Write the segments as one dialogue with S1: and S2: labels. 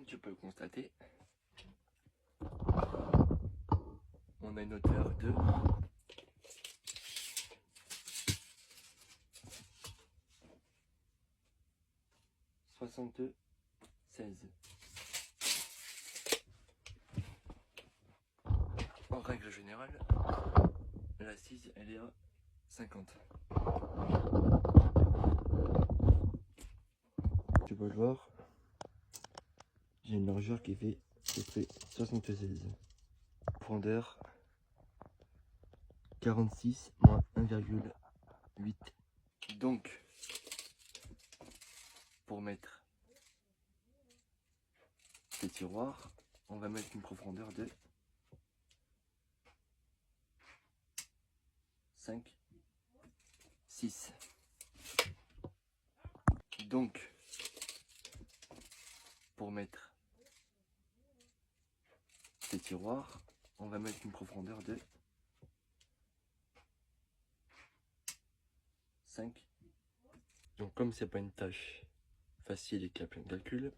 S1: Comme tu peux le constater, on a une hauteur de 76. En règle générale, l'assise elle est à 50. Tu peux le voir, j'ai une largeur qui fait à peu près 76. Profondeur 46 moins 1,8. Donc, pour mettre ces tiroirs, on va mettre une profondeur de 5, 6. Donc, pour mettre ces tiroirs, on va mettre une profondeur de 5. Donc comme c'est pas une tâche facile et qu'il y a plein de calculs,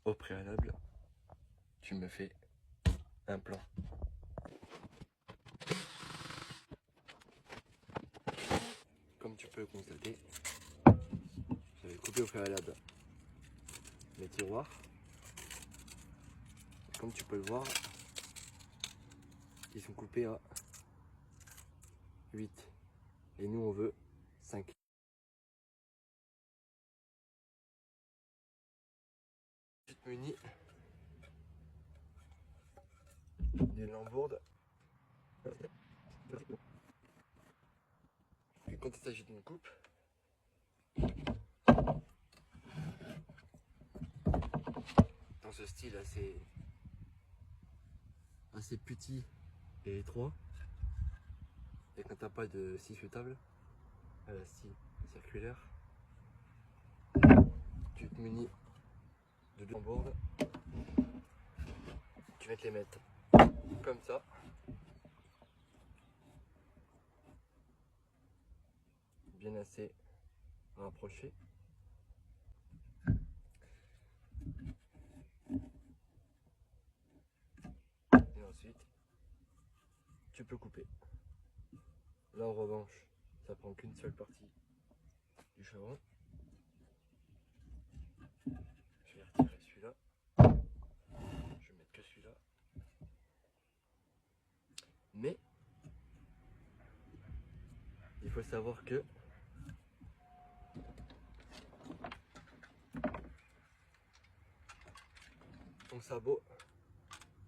S1: au préalable, tu me fais un plan. Comme tu peux le constater, j'avais coupé au préalable les tiroirs. Comme tu peux le voir, ils sont coupés à 8. Et nous on veut 5. Petite munie d'une lambourde. Et quand il s'agit d'une coupe, dans ce style assez petit et étroit, et quand t'as pas de scie flottable, scie circulaire, tu te munis de deux lambourdes, tu vas te les mettre comme ça, bien assez rapproché. Et ensuite, tu peux couper. Là en revanche, ça prend qu'une seule partie du chevron. Je vais retirer celui-là. Je vais mettre que celui-là. Mais il faut savoir que ton sabot,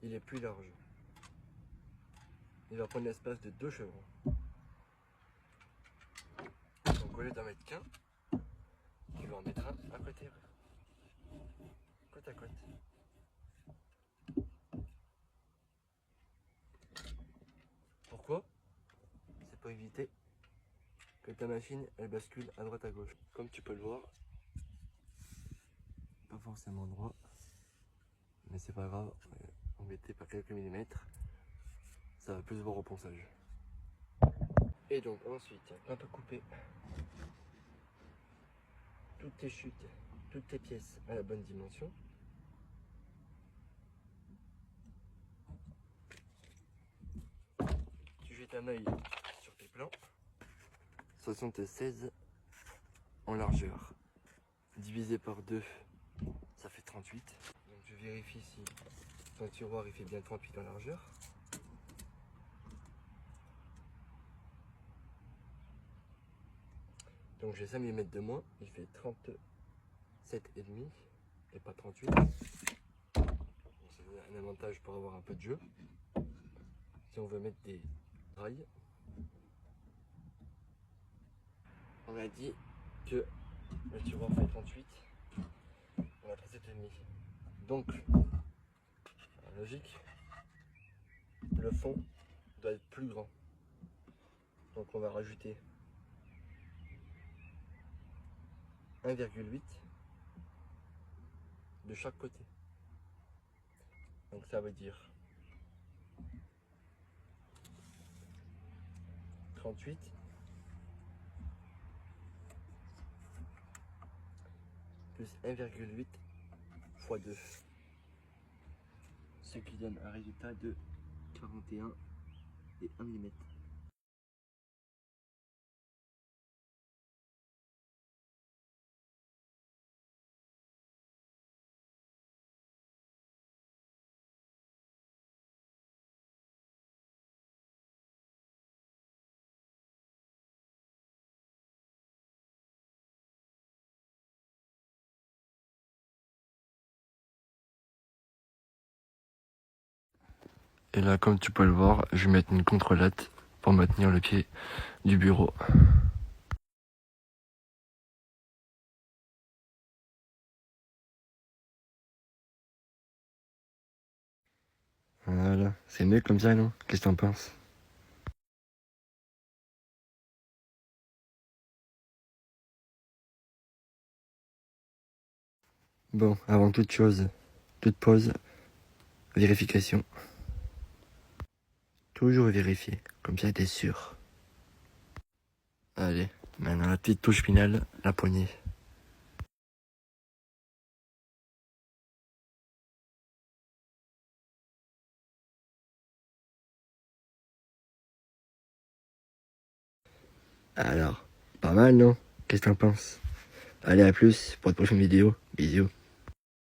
S1: il est plus large. Il va prendre l'espace de 2 chevrons. Donc au lieu d'en mettre qu'un, tu vas en mettre un à côté. Côte à côte. Pourquoi? C'est pour éviter que ta machine elle bascule à droite à gauche. Comme tu peux le voir, pas forcément droit, mais c'est pas grave, embêté par quelques millimètres, ça va plus se voir au ponçage. Et donc ensuite, quand tu as coupé toutes tes chutes, toutes tes pièces à la bonne dimension, tu jettes un œil sur tes plans. 76 en largeur, divisé par 2, ça fait 38. Donc je vérifie si ton tiroir il fait bien 38 en largeur. Donc j'ai 5 mm de moins, il fait 37,5 et pas 38. Donc c'est un avantage pour avoir un peu de jeu. Si on veut mettre des rails, on a dit que le tiroir fait 38, on a 37,5. Donc, la logique, le fond doit être plus grand. Donc on va rajouter 1,8 de chaque côté. Donc ça veut dire 38 plus 1,8 fois 2. ce qui donne un résultat de 41 et 1 mm. Et là, comme tu peux le voir, je vais mettre une contrelatte pour maintenir le pied du bureau. Voilà, c'est mieux comme ça, non? Qu'est-ce que t'en penses? Bon, avant toute chose, toute pause, vérification. Toujours vérifier, comme ça t'es sûr. Allez, maintenant la petite touche finale, la poignée. Alors, pas mal, non? Qu'est-ce que t'en penses? Allez, à plus pour la prochaine vidéo. Bisous.